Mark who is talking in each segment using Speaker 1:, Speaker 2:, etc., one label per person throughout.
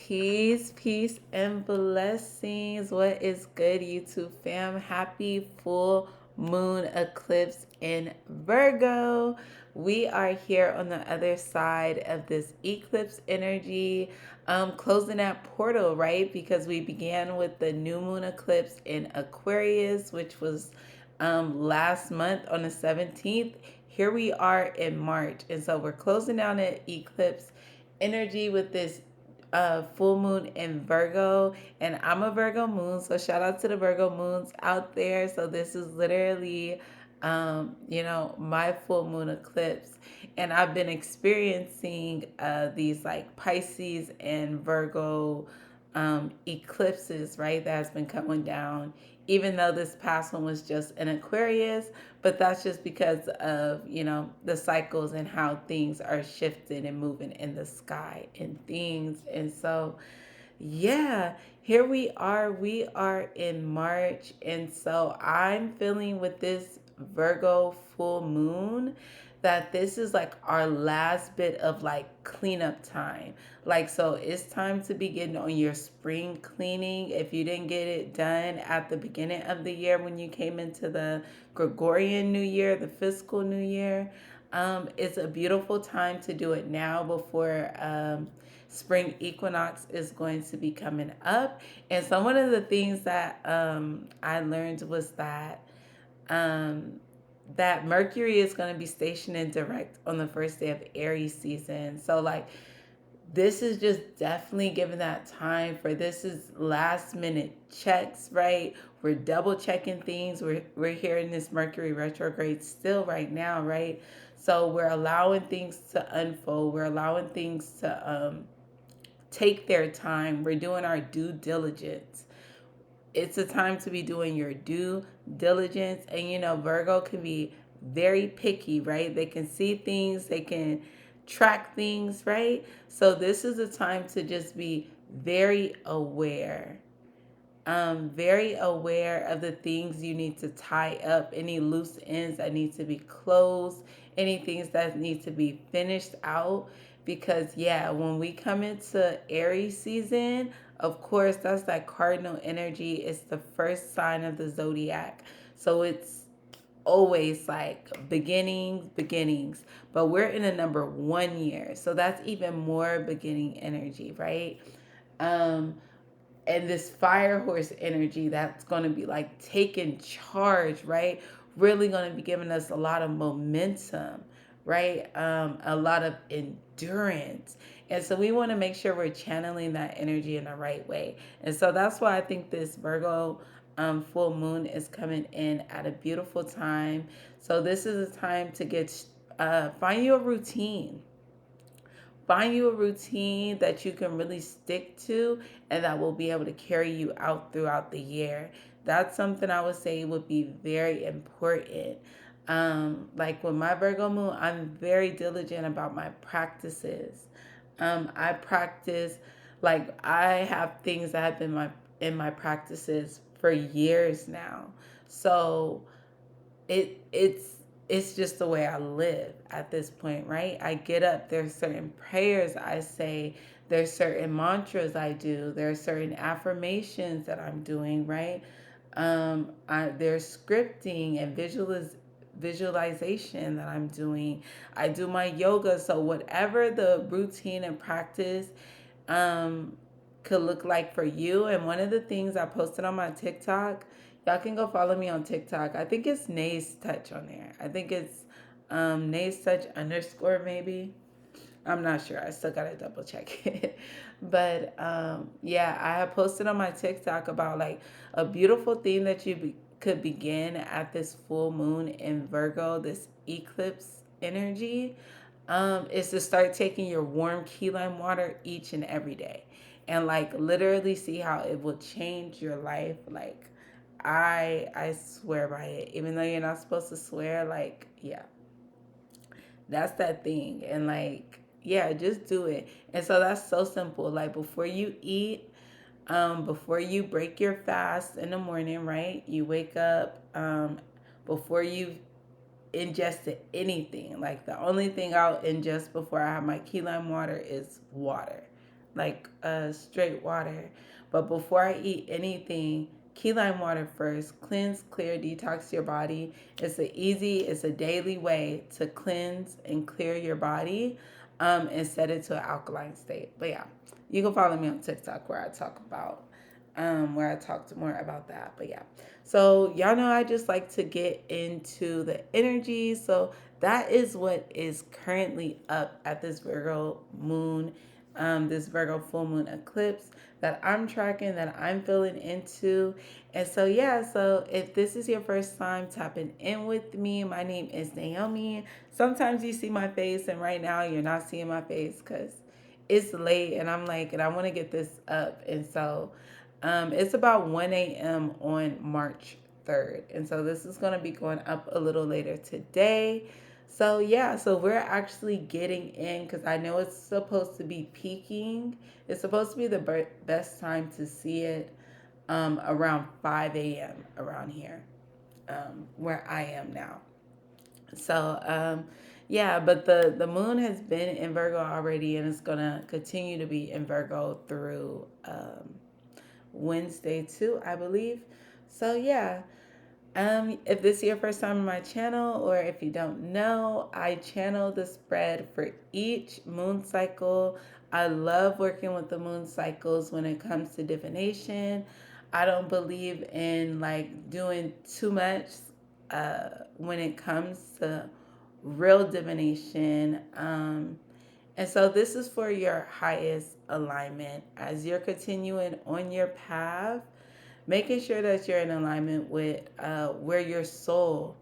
Speaker 1: Peace, peace, and blessings. What is good, YouTube fam? Happy full moon eclipse in Virgo. We are here on the other side of this eclipse energy, closing that portal, right? Because we began with the new moon eclipse in Aquarius, which was last month on the 17th. Here we are in March. And so we're closing down an eclipse energy with this full moon in Virgo, and I'm a Virgo moon, so shout out to the Virgo moons out there. So this is literally, my full moon eclipse, and I've been experiencing these like Pisces and Virgo eclipses, right? That has been coming down, even though this past one was just an Aquarius, but that's just because of, the cycles and how things are shifting and moving in the sky and things. And so, yeah, here we are. We are in March. And so I'm feeling with this Virgo full moon that this is like our last bit of like cleanup time. Like, so it's time to begin on your spring cleaning. If you didn't get it done at the beginning of the year when you came into the Gregorian New Year, the fiscal New Year, it's a beautiful time to do it now before spring equinox is going to be coming up. And so one of the things that I learned was um, that Mercury is going to be stationed in direct on the first day of Aries season. So like this is just definitely giving that time for this is last minute checks, right? We're double checking things. We're hearing this Mercury retrograde still right now, right? So we're allowing things to unfold. We're allowing things to take their time. We're doing our due diligence. It's a time to be doing your due diligence. And Virgo can be very picky, right? They can see things, they can track things, right? So this is a time to just be very aware of the things you need to tie up, any loose ends that need to be closed, any things that need to be finished out. Because, yeah, when we come into Aries season, of course, that's that cardinal energy. It's the first sign of the zodiac. So it's always like beginnings. But we're in a number 1 year. So that's even more beginning energy, right? Um, and this fire horse energy that's going to be like taking charge, right? Really going to be giving us a lot of momentum, right? A lot of endurance. And so we want to make sure we're channeling that energy in the right way. And so that's why I think this Virgo full moon is coming in at a beautiful time. So this is a time to find you a routine. Find you a routine that you can really stick to and that will be able to carry you out throughout the year. That's something I would say would be very important. Like with my Virgo moon, I'm very diligent about my practices. I practice, like I have things that have been in my practices for years now. So it's just the way I live at this point, right? I get up, there's certain prayers I say, there's certain mantras I do, there's certain affirmations that I'm doing, right? There's scripting and visualization that I'm doing. I do my yoga, so whatever the routine and practice um, could look like for you. And one of the things I posted on my TikTok, y'all can go follow me on TikTok. I think it's Nays Touch on there. I think it's Nays Touch underscore maybe. I'm not sure. I still gotta double check it. But yeah, I have posted on my TikTok about like a beautiful theme that could begin at this full moon in Virgo, this eclipse energy, is to start taking your warm key lime water each and every day, and like literally see how it will change your life. Like I swear by it, even though you're not supposed to swear. Like yeah, that's that thing. And like, yeah, just do it. And so that's so simple. Like before you eat, before you break your fast in the morning, right? You wake up, before you ingested anything. Like the only thing I'll ingest before I have my key lime water is water. like straight water. But before I eat anything, key lime water first. Cleanse, clear, detox your body. It's a daily way to cleanse and clear your body, and set it to an alkaline state. But yeah, you can follow me on TikTok where I talk about where I talked more about that. But yeah, so y'all know I just like to get into the energy. So that is what is currently up at this Virgo moon, this Virgo full moon eclipse that I'm tracking, that I'm feeling into. And so, yeah, so if this is your first time tapping in with me, my name is Naomi. Sometimes you see my face, and right now you're not seeing my face because it's late and I'm like, and I want to get this up. And so, it's about 1 a.m. on March 3rd. And so this is going to be going up a little later today. So yeah, so we're actually getting in because I know it's supposed to be peaking. It's supposed to be the best time to see it around 5 a.m. around here, where I am now. So yeah, but the moon has been in Virgo already, and it's gonna continue to be in Virgo through Wednesday too, I believe. So yeah, if this is your first time on my channel, or if you don't know, I channel the spread for each moon cycle. I love working with the moon cycles when it comes to divination. I don't believe in like doing too much when it comes to real divination. And so this is for your highest alignment as you're continuing on your path, making sure that you're in alignment with where your soul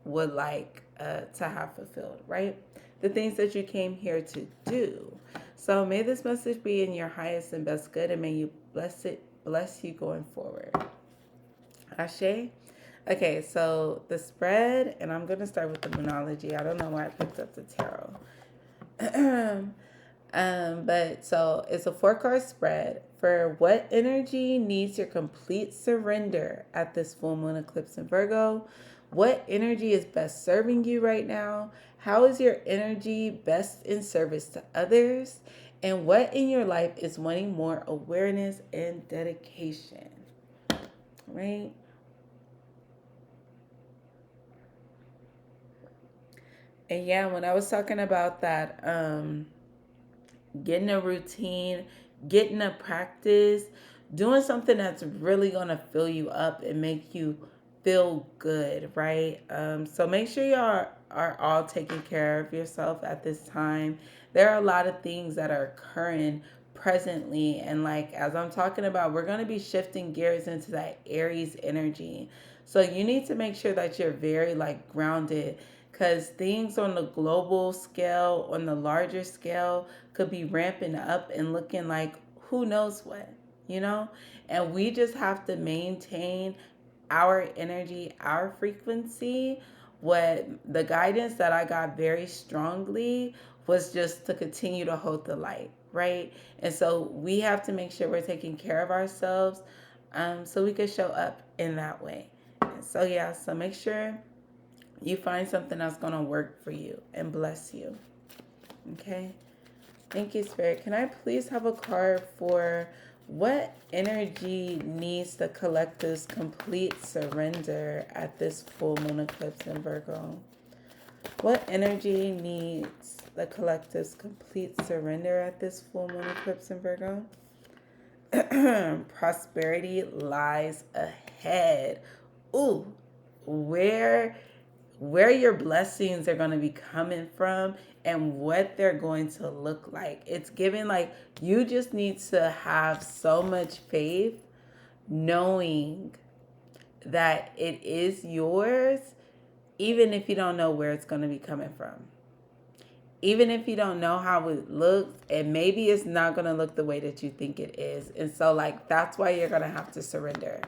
Speaker 1: would like to have fulfilled, right? The things that you came here to do. So may this message be in your highest and best good, and may you bless you going forward. Ashe. Okay, so the spread, and I'm going to start with the Moonology. I don't know why I picked up the tarot. But so it's a 4-card spread for what energy needs your complete surrender at this full moon eclipse in Virgo. What energy is best serving you right now? How is your energy best in service to others? And what in your life is wanting more awareness and dedication? Right? And yeah, when I was talking about that, getting a routine, getting a practice, doing something that's really going to fill you up and make you feel good, right? So make sure you are all taking care of yourself at this time. There are a lot of things that are occurring presently, and like as I'm talking about, we're going to be shifting gears into that Aries energy. So you need to make sure that you're very like grounded, because things on the global scale, on the larger scale, could be ramping up and looking like who knows what, you know? And we just have to maintain our energy, our frequency. What the guidance that I got very strongly was just to continue to hold the light, right? And so we have to make sure we're taking care of ourselves, so we can show up in that way. And so, yeah, so make sure you find something that's going to work for you and bless you. Okay? Thank you, Spirit. Can I please have a card for what energy needs the collective's complete surrender at this full moon eclipse in Virgo? What energy needs the collective's complete surrender at this full moon eclipse in Virgo? Prosperity lies ahead. Ooh, where your blessings are going to be coming from and what they're going to look like. It's given like you just need to have so much faith, knowing that it is yours, even if you don't know where it's going to be coming from. Even if you don't know how it looks, and maybe it's not going to look the way that you think it is. And so like that's why you're going to have to surrender.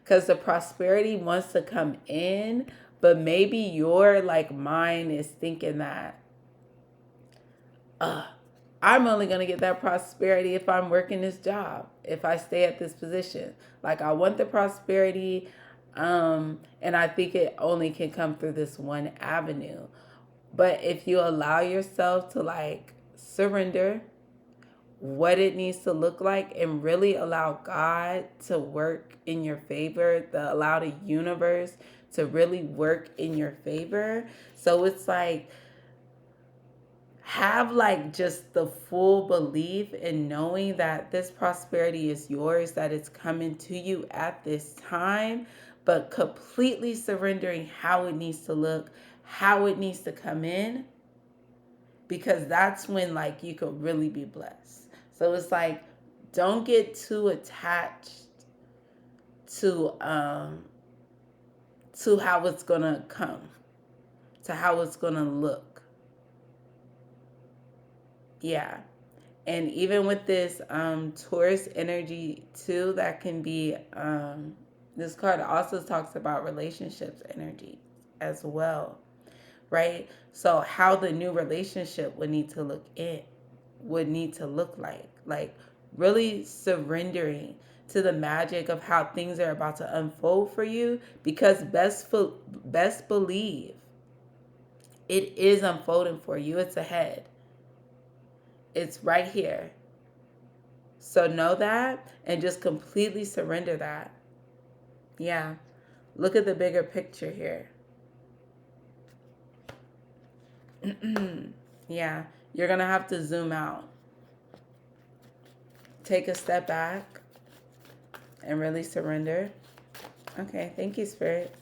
Speaker 1: Because the prosperity wants to come in, but maybe your like mind is thinking that I'm only going to get that prosperity if I'm working this job, if I stay at this position. Like I want the prosperity, and I think it only can come through this one avenue. But if you allow yourself to like surrender, what it needs to look like, and really allow God to work in your favor, allow the universe to really work in your favor. So it's like, have like just the full belief in knowing that this prosperity is yours, that it's coming to you at this time, but completely surrendering how it needs to look, how it needs to come in, because that's when like you could really be blessed. So it's like, don't get too attached to how it's gonna come, to how it's gonna look. Yeah. And even with this Taurus energy too, that can be this card also talks about relationships energy as well, right? So how the new relationship would need to look like really surrendering to the magic of how things are about to unfold for you, because best believe it is unfolding for you. It's ahead. It's right here. So know that and just completely surrender that. Yeah. Look at the bigger picture here. Yeah. You're going to have to zoom out. Take a step back and really surrender. Okay. Thank you, Spirit.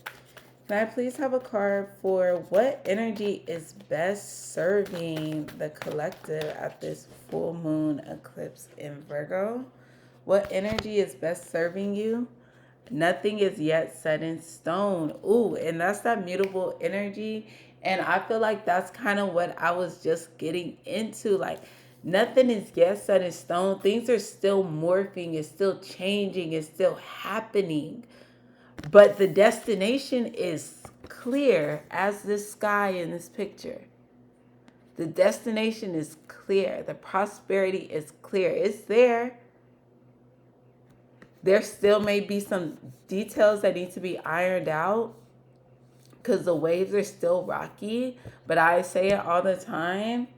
Speaker 1: Can I please have a card for what energy is best serving the collective at this full moon eclipse in Virgo? What energy is best serving you? Nothing is yet set in stone. Ooh, and that's that mutable energy. And I feel like that's kind of what I was just getting into. Like, nothing is yet set in stone. Things are still morphing, it's still changing, it's still happening. But the destination is clear as this sky in this picture. The destination is clear. The prosperity is clear. It's there. There still may be some details that need to be ironed out because the waves are still rocky. But I say it all the time.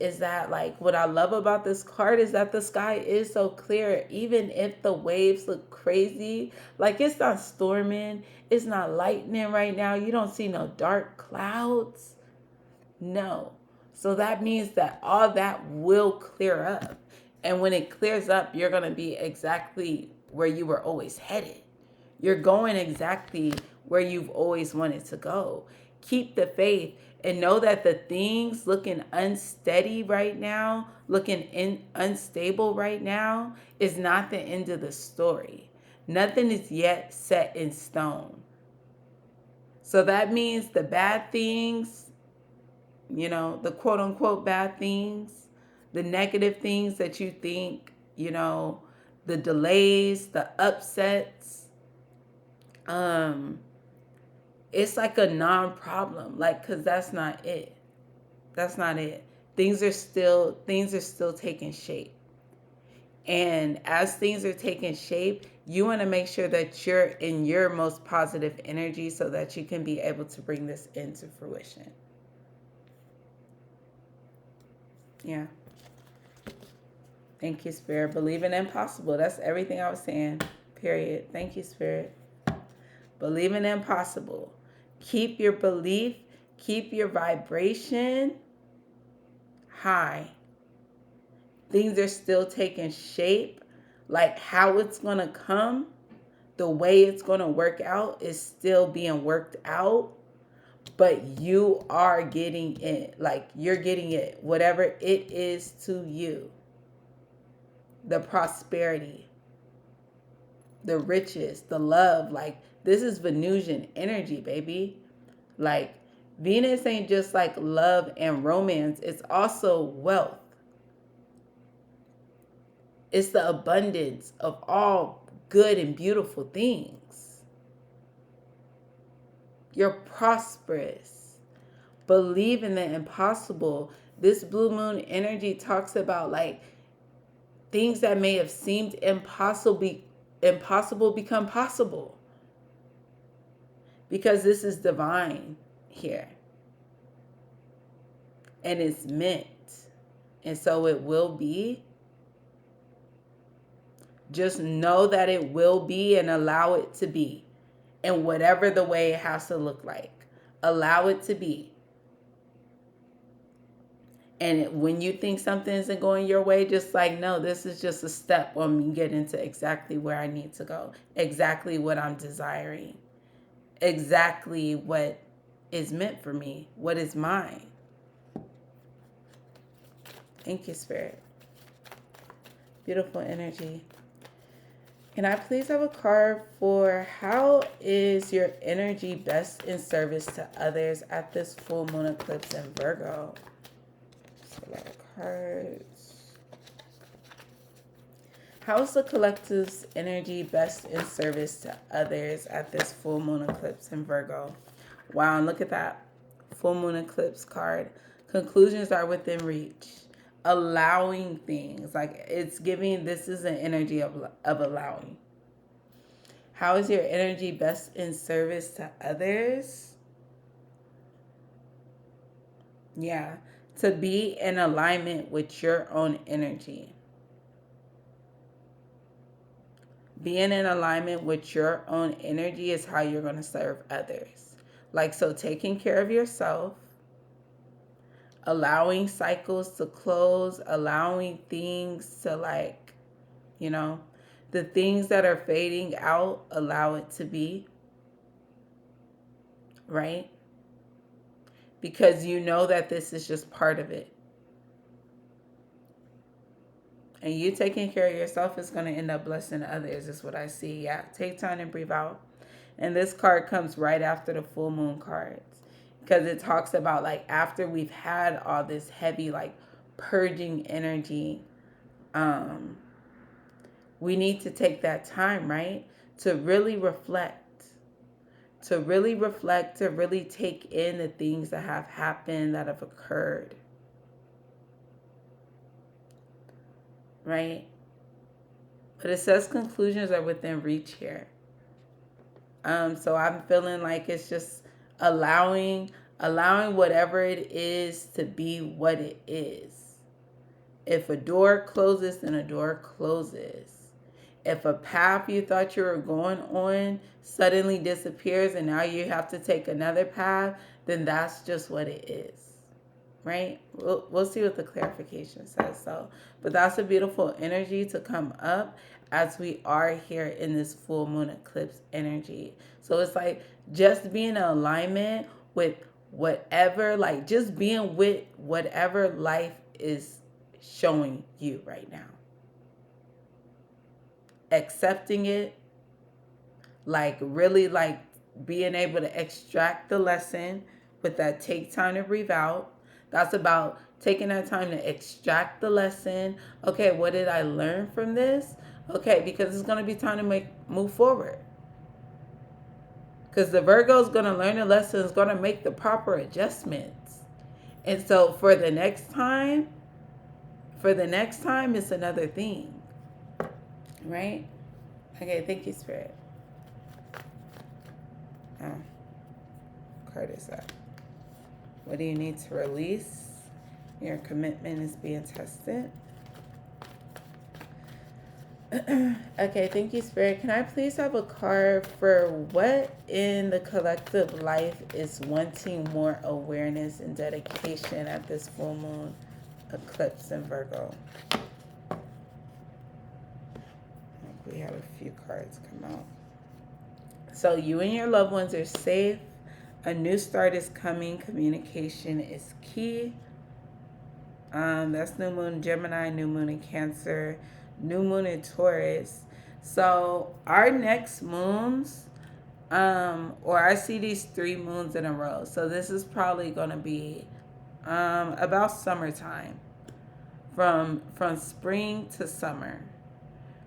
Speaker 1: Is that like what I love about this card is that the sky is so clear, even if the waves look crazy. Like, it's not storming, it's not lightning right now, you don't see no dark clouds. No. So that means that all that will clear up, and when it clears up, you're going to be exactly where you were always headed. You're going exactly where you've always wanted to go. Keep the faith and know that the things looking unsteady right now, unstable right now, is not the end of the story. Nothing is yet set in stone. So that means the bad things, the quote unquote bad things, the negative things that you think, the delays, the upsets, it's like a non-problem, because that's not it. That's not it. Things are still taking shape. And as things are taking shape, you want to make sure that you're in your most positive energy so that you can be able to bring this into fruition. Yeah. Thank you, Spirit. Believing in impossible. That's everything I was saying. Period. Thank you, Spirit. Believing in impossible. Keep your belief, keep your vibration high. Things are still taking shape. Like, how it's going to come, the way it's going to work out is still being worked out. But you are getting it. Like, you're getting it. Whatever it is to you. The prosperity, the riches, the love. Like, this is Venusian energy, baby. Like, Venus ain't just like love and romance. It's also wealth. It's the abundance of all good and beautiful things. You're prosperous. Believe in the impossible. This blue moon energy talks about like things that may have seemed impossible become possible. Because this is divine here. And it's meant. And so it will be. Just know that it will be and allow it to be. And whatever the way it has to look like, allow it to be. And when you think something isn't going your way, just like, no, this is just a step on me getting to exactly where I need to go, exactly what I'm desiring, exactly what is meant for me, what is mine. Thank you, Spirit. Beautiful energy. Can I please have a card for how is your energy best in service to others at this full moon eclipse in Virgo? Just a lot of cards. How is the collective's energy best in service to others at this full moon eclipse in Virgo? Wow, and look at that. Full moon eclipse card. Conclusions are within reach. Allowing things. Like it's giving, this is an energy of allowing. How is your energy best in service to others? Yeah, to be in alignment with your own energy. Being in alignment with your own energy is how you're going to serve others. Like, so taking care of yourself, allowing cycles to close, allowing things to, like, you know, the things that are fading out, allow it to be, right? Because you know that this is just part of it. And you taking care of yourself is going to end up blessing others, is what I see. Yeah, take time and breathe out. And this card comes right after the full moon cards, because it talks about, like, after we've had all this heavy, like, purging energy, we need to take that time, right, to really reflect, to really take in the things that have happened, that have occurred, right? But it says conclusions are within reach here. So I'm feeling like it's just allowing whatever it is to be what it is. If a door closes, then a door closes. If a path you thought you were going on suddenly disappears and now you have to take another path, then that's just what it is. Right? We'll see what the clarification says. So, but that's a beautiful energy to come up as we are here in this full moon eclipse energy. So it's like just being in alignment with whatever, like just being with whatever life is showing you right now. Accepting it, like really like being able to extract the lesson with that take time to breathe out. That's about taking that time to extract the lesson. Okay, what did I learn from this? Okay, because it's going to be time to move forward. Because the Virgo is going to learn the lesson, is going to make the proper adjustments. And so for the next time, it's another thing. Right? Okay, thank you, Spirit. Card is up. What do you need to release? Your commitment is being tested. Okay, thank you, Spirit. Can I please have a card for what in the collective life is wanting more awareness and dedication at this full moon eclipse in Virgo? We have a few cards come out. So you and your loved ones are safe. A new start is coming. Communication is key. That's new moon in Gemini, new moon in Cancer, new moon in Taurus. So our next moons, or I see these 3 moons in a row. So this is probably going to be about summertime, from spring to summer,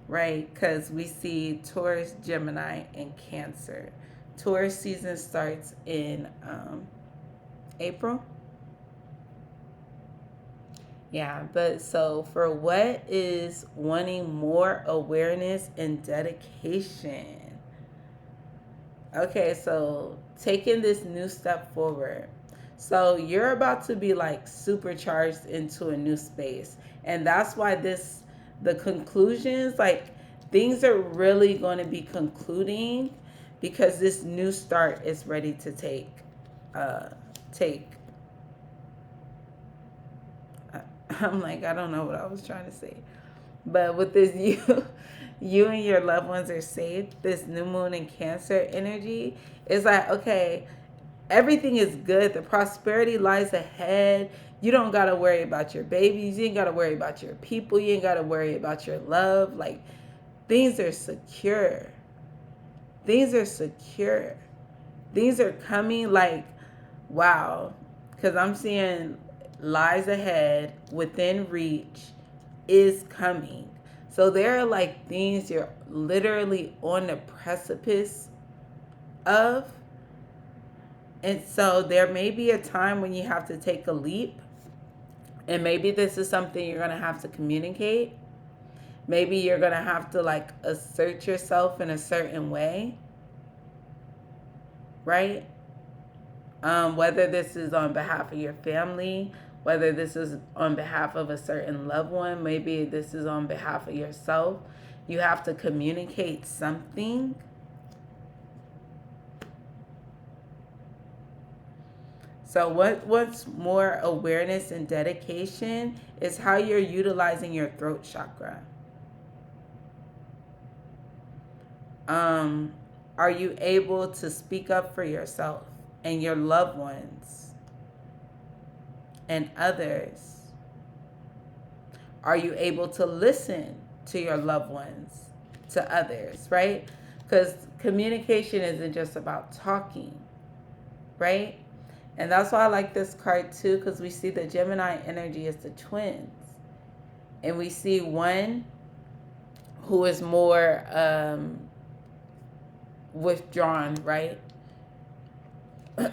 Speaker 1: right? Because we see Taurus, Gemini, and Cancer. Taurus season starts in April. Yeah, but so for what is wanting more awareness and dedication? Okay, so taking this new step forward. So you're about to be like supercharged into a new space. And that's why the conclusions, like things are really going to be concluding because this new start is ready to uh, take. I'm like, I don't know what I was trying to say. But with this, you and your loved ones are safe. This new moon in Cancer energy is like, okay, everything is good. The prosperity lies ahead. You don't got to worry about your babies. You ain't got to worry about your people. You ain't got to worry about your love. Like, things are secure. Things are secure. Things are coming like, wow. Because I'm seeing lies ahead, within reach, is coming. So there are like things you're literally on the precipice of. And so there may be a time when you have to take a leap. And maybe this is something you're going to have to communicate. Maybe you're going to have to like assert yourself in a certain way. Right? Whether this is on behalf of your family, whether this is on behalf of a certain loved one, maybe this is on behalf of yourself. You have to communicate something. So what's more awareness and dedication is how you're utilizing your throat chakra. Are you able to speak up for yourself and your loved ones and others? Are you able to listen to your loved ones, to others, right? Because communication isn't just about talking, right? And that's why I like this card too, because we see the Gemini energy as the twins. And we see one who is more withdrawn, right?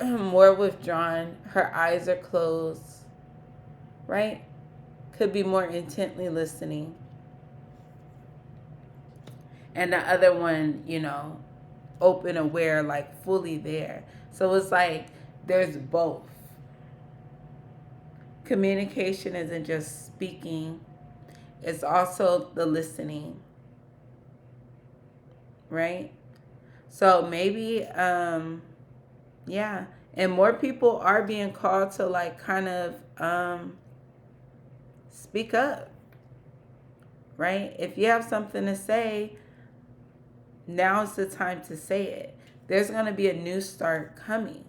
Speaker 1: More withdrawn. Her eyes are closed, right? Could be more intently listening. And the other one, open, aware, like fully there. So it's like there's both. Communication isn't just speaking, it's also the listening, right? So maybe, yeah. And more people are being called to like kind of speak up, right? If you have something to say, now's the time to say it. There's going to be a new start coming.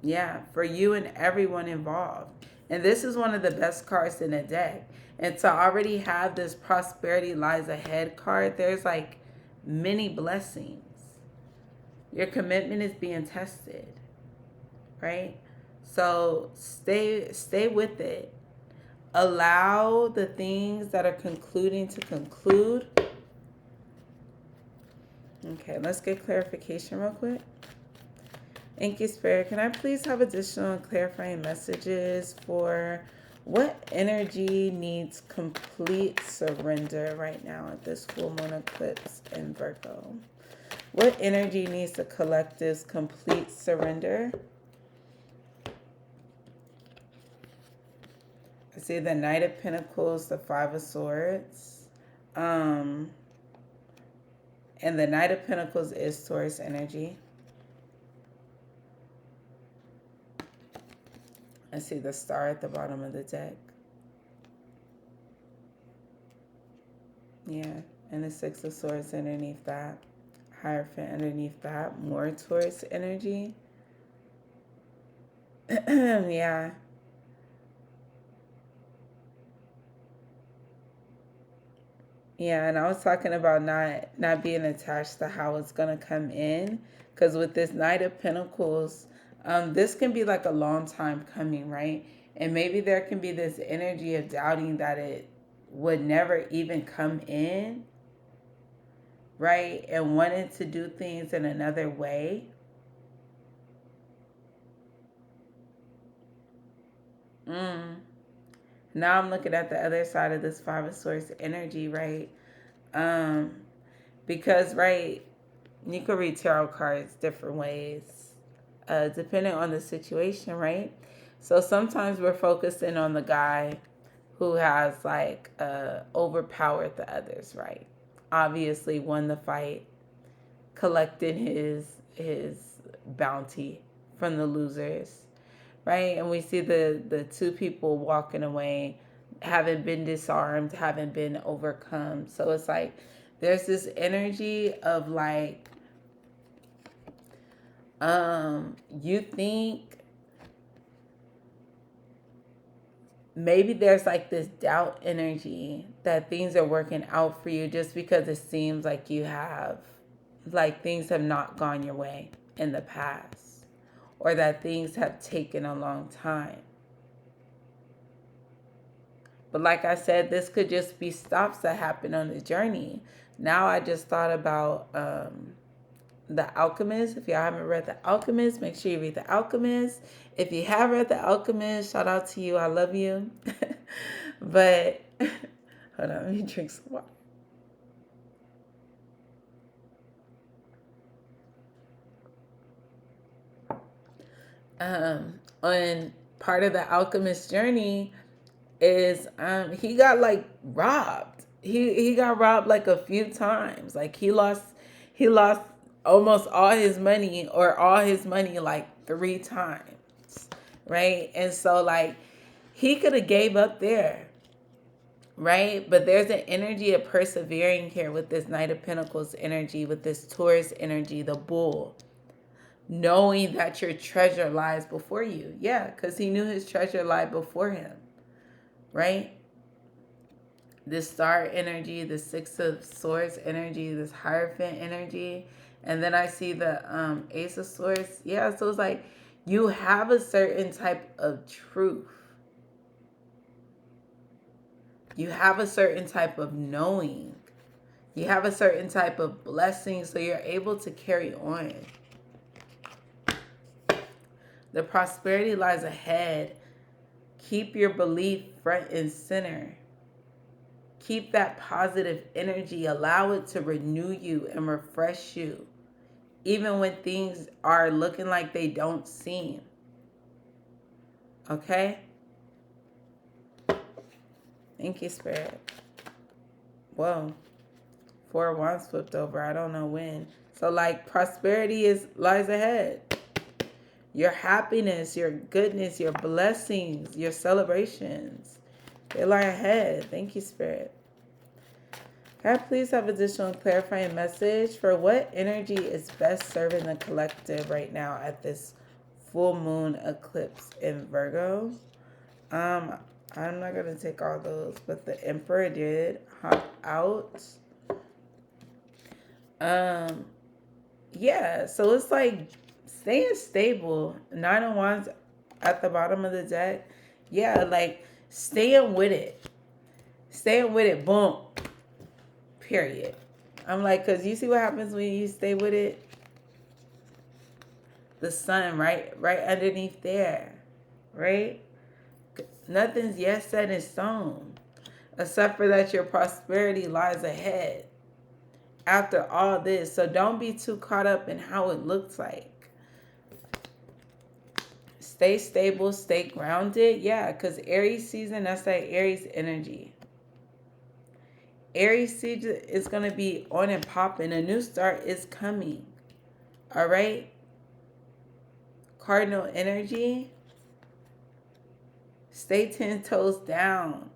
Speaker 1: Yeah, for you and everyone involved. And this is one of the best cards in the deck. And to already have this prosperity lies ahead card, there's like many blessings. Your commitment is being tested, right? So stay with it. Allow the things that are concluding to conclude. Okay, let's get clarification real quick. Thank you, Spirit. Can I please have additional clarifying messages for what energy needs complete surrender right now at this full moon eclipse in Virgo? What energy needs the collective's complete surrender? I see the Knight of Pentacles, the Five of Swords. And the Knight of Pentacles is Taurus energy. I see the Star at the bottom of the deck. Yeah, and the Six of Swords underneath that. Hierophant underneath that. More Taurus energy. Yeah. Yeah, and I was talking about not being attached to how it's gonna come in, because with this Knight of Pentacles, this can be like a long time coming, right? And maybe there can be this energy of doubting that it would never even come in, right? And wanting to do things in another way. Now I'm looking at the other side of this Five of Swords energy, right? Because, right, You could read tarot cards different ways, depending on the situation, right? So sometimes we're focusing on the guy who has like overpowered the others, right? Obviously won the fight, collected his bounty from the losers, right? And we see the two people walking away, having been disarmed, having been overcome. So it's like there's this energy of like, you think maybe there's like this doubt energy that things are working out for you just because it seems like you have, like things have not gone your way in the past, or that things have taken a long time. But like I said, this could just be stops that happen on the journey. Now I just thought about The Alchemist. If y'all haven't read The Alchemist, make sure you read The Alchemist. If you have read The Alchemist, shout out to you. I love you. But hold on, let me drink some water. On part of The Alchemist journey is he got like robbed. He got robbed like a few times. Like he lost almost all his money, or all his money like 3 times, right? And so like he could have gave up there, right? But there's an energy of persevering here with this Knight of Pentacles energy, with this Taurus energy, the bull, knowing that your treasure lies before you. Yeah, because he knew his treasure lied before him, right? This star energy, the Six of Swords energy, this Hierophant energy. And then I see the Ace of Swords. Yeah, so it's like you have a certain type of truth. You have a certain type of knowing. You have a certain type of blessing, so you're able to carry on. The prosperity lies ahead. Keep your belief front and center. Keep that positive energy. Allow it to renew you and refresh you, even when things are looking like they don't seem. Okay? Thank you, Spirit. Whoa. 4 of Wands flipped over. I don't know when. So, like, prosperity lies ahead. Your happiness, your goodness, your blessings, your celebrations, they lie ahead. Thank you, Spirit. Can I please have additional clarifying message for what energy is best serving the collective right now at this full moon eclipse in Virgo? I'm not going to take all those, but the Emperor did hop out. Yeah, so it's like staying stable. 9 of Wands at the bottom of the deck. Yeah, like staying with it. Staying with it. Boom. Period. I'm like, because you see what happens when you stay with it? The sun right underneath there. Right? Nothing's yet set in stone. Except for that your prosperity lies ahead after all this. So don't be too caught up in how it looks like. Stay stable, stay grounded. Yeah, because Aries season, that's that Aries energy. Aries season is going to be on and popping. A new start is coming. All right? Cardinal energy. Stay 10 toes down.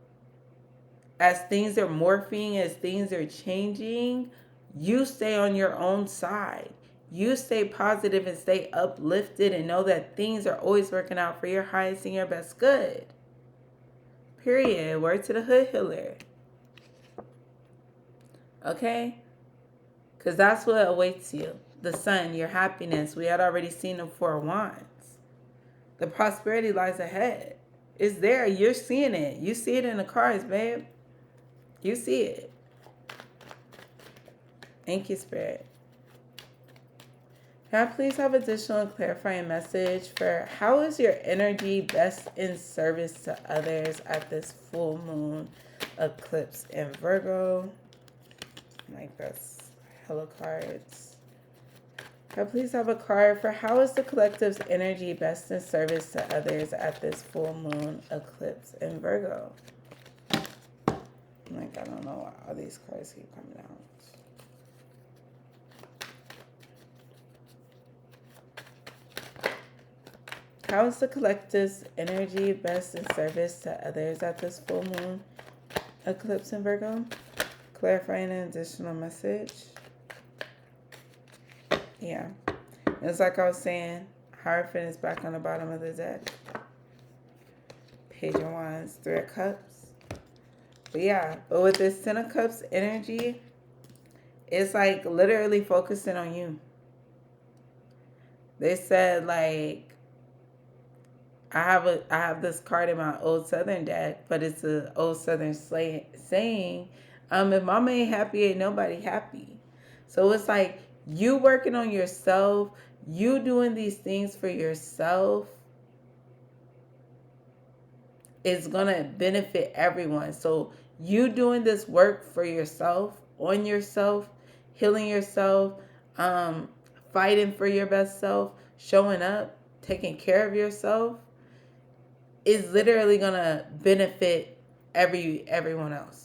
Speaker 1: As things are morphing, as things are changing, you stay on your own side. You stay positive and stay uplifted and know that things are always working out for your highest and your best good. Period. Word to the hood healer. Okay? Because that's what awaits you. The sun, your happiness. We had already seen the 4 of Wands. The prosperity lies ahead. It's there. You're seeing it. You see it in the cards, babe. You see it. Thank you, Spirit. Can I please have additional clarifying message for how is your energy best in service to others at this full moon eclipse in Virgo? Like that's hella cards. I please have a card for how is the collective's energy best in service to others at this full moon eclipse in Virgo? Like, I don't know why all these cards keep coming out. How is the collective's energy best in service to others at this full moon eclipse in Virgo? Clarifying an additional message. Yeah. It's like I was saying, Hierophant is back on the bottom of the deck. Page of Wands, Three of Cups. But yeah, but with this Ten of Cups energy, it's like literally focusing on you. They said like, I have this card in my Old Southern deck, but it's an Old Southern saying, if mama ain't happy, ain't nobody happy. So it's like you working on yourself, you doing these things for yourself is gonna benefit everyone. So you doing this work for yourself, on yourself, healing yourself, fighting for your best self, showing up, taking care of yourself, is literally gonna benefit everyone else.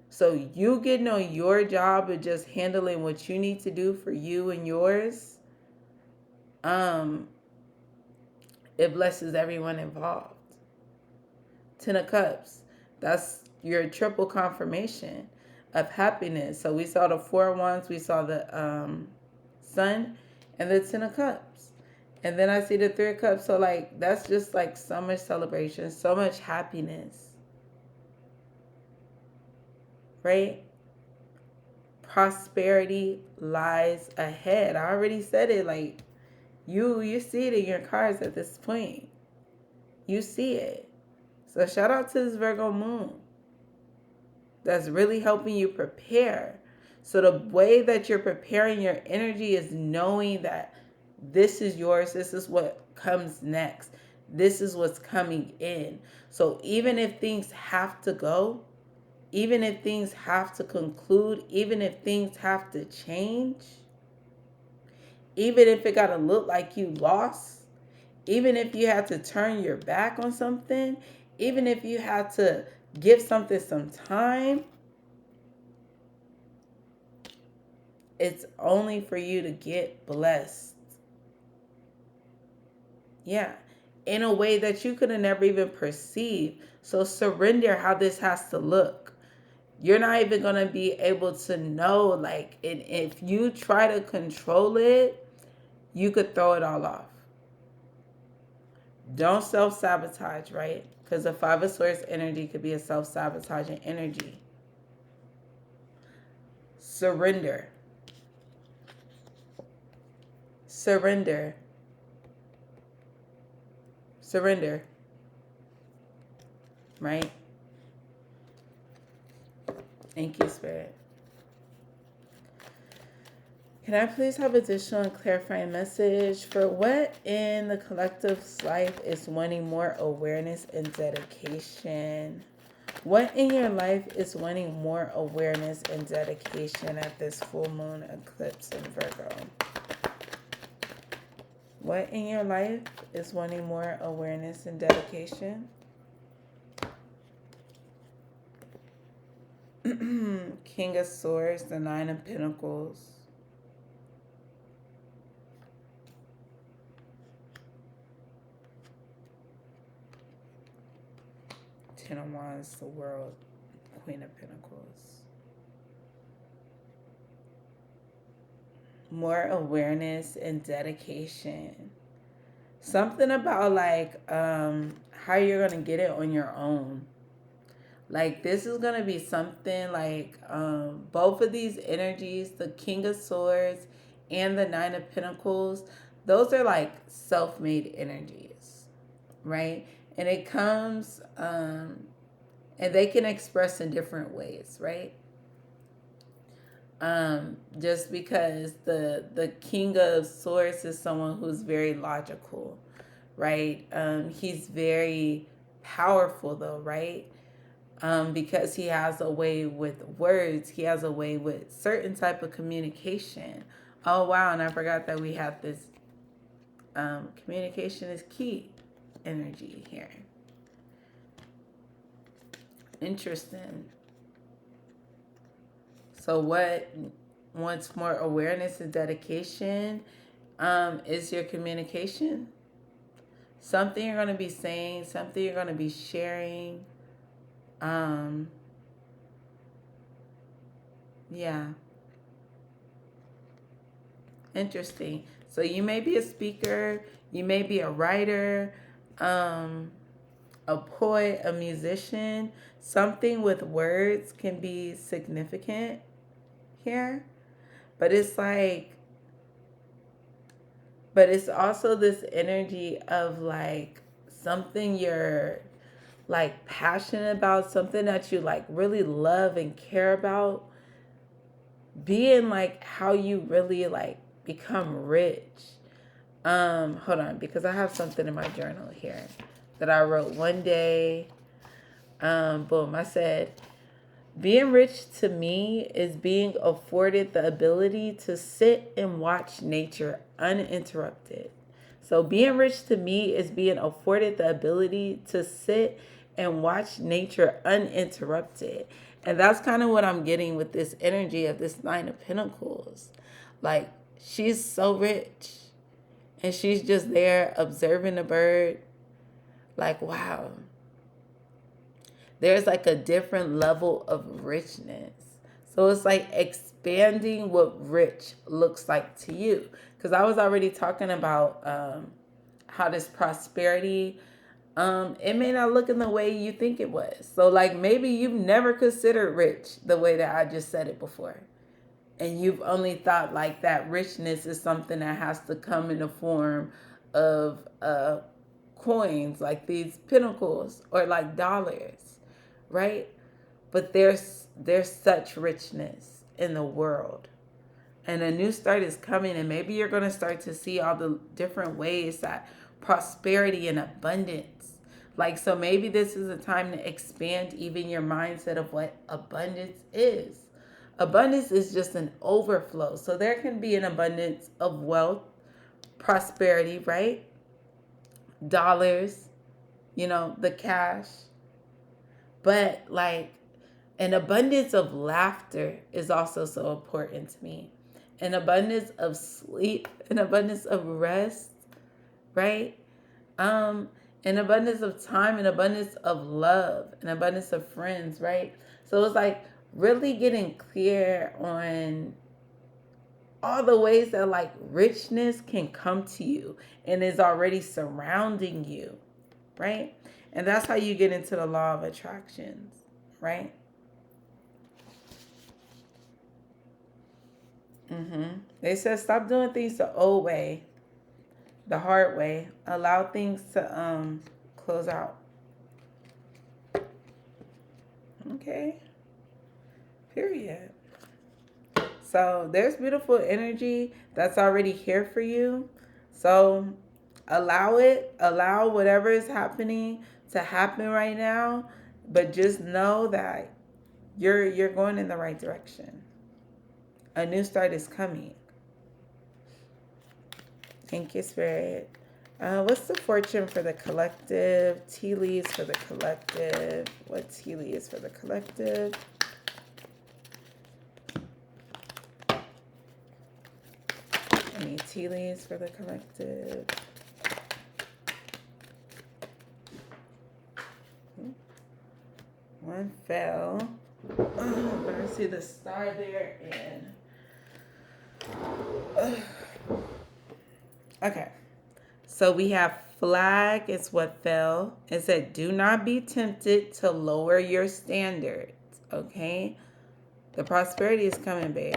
Speaker 1: So you getting on your job of just handling what you need to do for you and yours, it blesses everyone involved. Ten of Cups, that's your triple confirmation of happiness. So we saw the Four of Wands, we saw the Sun, and the Ten of Cups. And then I see the Three of Cups. So like, that's just like so much celebration, so much happiness. Right? Prosperity lies ahead. I already said it. Like, you see it in your cards at this point. You see it. So shout out to this Virgo moon. That's really helping you prepare. So the way that you're preparing your energy is knowing that this is yours. This is what comes next. This is what's coming in. So even if things have to go, even if things have to conclude, even if things have to change, even if it got to look like you lost, even if you had to turn your back on something, even if you had to give something some time, it's only for you to get blessed. Yeah. In a way that you could have never even perceived. So surrender how this has to look. You're not even going to be able to know, like, if you try to control it, you could throw it all off. Don't self-sabotage, right? Because the Five of Swords energy could be a self-sabotaging energy. Surrender. Surrender. Surrender. Right? Thank you, Spirit. Can I please have additional and clarifying message for what in the collective's life is wanting more awareness and dedication? What in your life is wanting more awareness and dedication at this full moon eclipse in Virgo? What in your life is wanting more awareness and dedication? King of Swords, the Nine of Pentacles. Ten of Wands, the World, Queen of Pentacles. More awareness and dedication. Something about like how you're gonna get it on your own. Like this is gonna be something like both of these energies, the King of Swords and the Nine of Pentacles, those are like self-made energies, right? And it comes and they can express in different ways, right? Just because the King of Swords is someone who's very logical, right? He's very powerful though, right? because he has a way with words. He has a way with certain type of communication. Oh, wow. And I forgot that we have this communication is key energy here. Interesting. So what wants more awareness and dedication is your communication. Something you're going to be saying, something you're going to be sharing. Yeah. Interesting. So you may be a speaker, you may be a writer, a poet, a musician. Something with words can be significant here. But it's like, but it's also this energy of like something you're like passionate about, something that you like really love and care about, being like how you really like become rich. Hold on, because I have something in my journal here that I wrote one day. Boom, I said, being rich to me is being afforded the ability to sit and watch nature uninterrupted. So being rich to me is being afforded the ability to sit and watch nature uninterrupted. And that's kind of what I'm getting with this energy of this Nine of Pentacles. Like, she's so rich. And she's just there observing the bird. Like, wow. There's like a different level of richness. So it's like expanding what rich looks like to you. Because I was already talking about how this prosperity, it may not look in the way you think it was. So like maybe you've never considered rich the way that I just said it before. And you've only thought like that richness is something that has to come in the form of coins, like these pentacles or like dollars, right? But there's such richness in the world. And a new start is coming, and maybe you're going to start to see all the different ways that prosperity and abundance. Like, so maybe this is a time to expand even your mindset of what abundance is. Abundance is just an overflow. So there can be an abundance of wealth, prosperity, right? Dollars, the cash. But like an abundance of laughter is also so important to me. An abundance of sleep, an abundance of rest, right? An abundance of time, an abundance of love, an abundance of friends, right? So it's like really getting clear on all the ways that like richness can come to you and is already surrounding you, right? And that's how you get into the law of attractions, right? They said stop doing things the old way, the hard way. Allow things to close out. Okay. Period. So there's beautiful energy that's already here for you. So allow it. Allow whatever is happening to happen right now. But just know that you're going in the right direction. A new start is coming. Thank you, Spirit. What's the fortune for the collective? Tea leaves for the collective. What tea leaves for the collective? Any tea leaves for the collective? One fell. Oh, but I see the star there and... Okay. So we have flag is what fell. It said, do not be tempted to lower your standards. Okay? The prosperity is coming, babe.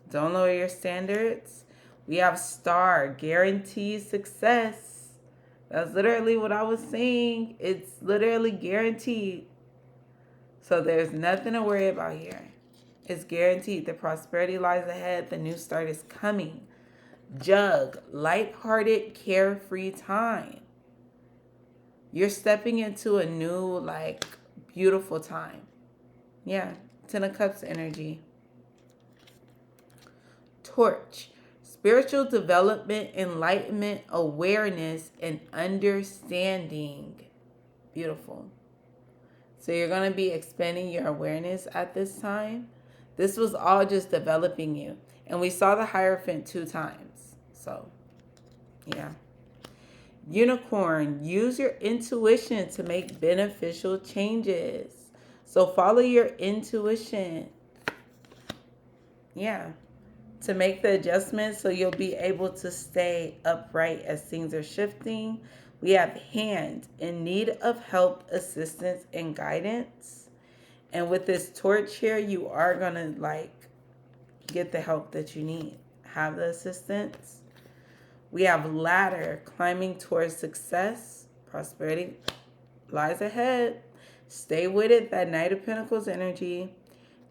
Speaker 1: Don't lower your standards. We have star, guaranteed success. That's literally what I was saying. It's literally guaranteed. So there's nothing to worry about here. It's guaranteed. The prosperity lies ahead. The new start is coming. Jug, lighthearted, carefree time. You're stepping into a new, like, beautiful time. Yeah, Ten of Cups energy. Torch. Spiritual development, enlightenment, awareness, and understanding. Beautiful. So you're going to be expanding your awareness at this time. This was all just developing you. And we saw the Hierophant 2 times. So, yeah. Unicorn, use your intuition to make beneficial changes. So follow your intuition. Yeah. To make the adjustments so you'll be able to stay upright as things are shifting. We have Hand, in need of help, assistance, and guidance. And with this torch here, you are going to, like, get the help that you need. Have the assistance. We have Ladder, climbing towards success. Prosperity lies ahead. Stay with it. That Knight of Pentacles energy.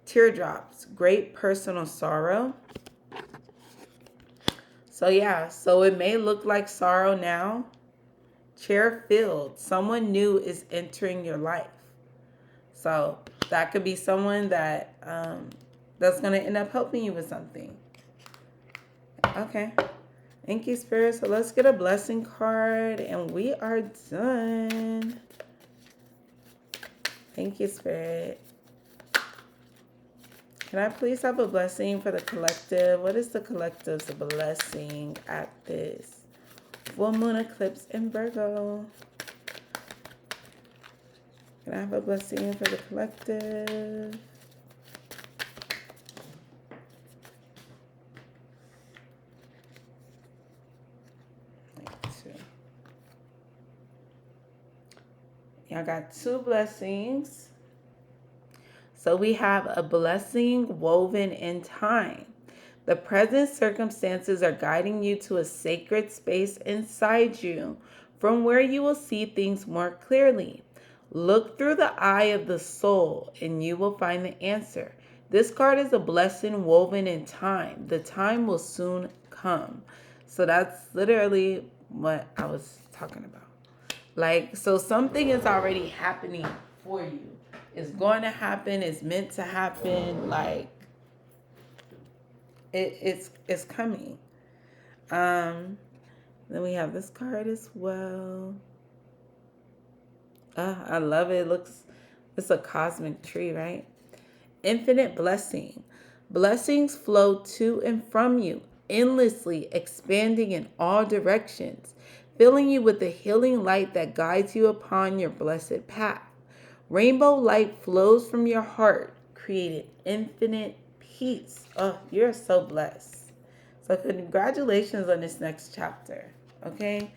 Speaker 1: Teardrops, great personal sorrow. So yeah, so it may look like sorrow now. Chair filled, someone new is entering your life. So that could be someone that that's going to end up helping you with something. Okay. Thank you, Spirit. So let's get a blessing card and we are done. Thank you, Spirit. Can I please have a blessing for the collective? What is the collective's blessing at this full moon eclipse in Virgo? Can I have a blessing for the collective? Y'all got 2 blessings. So we have a blessing woven in time. The present circumstances are guiding you to a sacred space inside you from where you will see things more clearly. Look through the eye of the soul and you will find the answer. This card is a blessing woven in time. The time will soon come. So that's literally what I was talking about. Like, so something is already happening for you. It's going to happen. It's meant to happen. Like, it's coming. Then we have this card as well. I love it. It's a cosmic tree, right? Infinite blessing. Blessings flow to and from you, endlessly expanding in all directions, filling you with the healing light that guides you upon your blessed path. Rainbow light flows from your heart, creating infinite peace. Oh, you're so blessed. So congratulations on this next chapter, okay?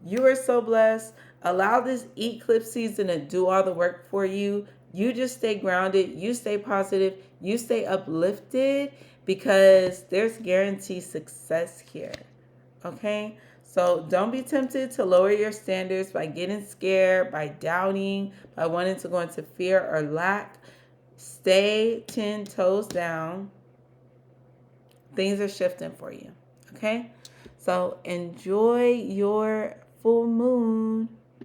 Speaker 1: You are so blessed. Allow this eclipse season to do all the work for you. You just stay grounded. You stay positive. You stay uplifted because there's guaranteed success here, okay? So don't be tempted to lower your standards by getting scared, by doubting, by wanting to go into fear or lack. Stay 10 toes down. Things are shifting for you, okay? So enjoy your full moon.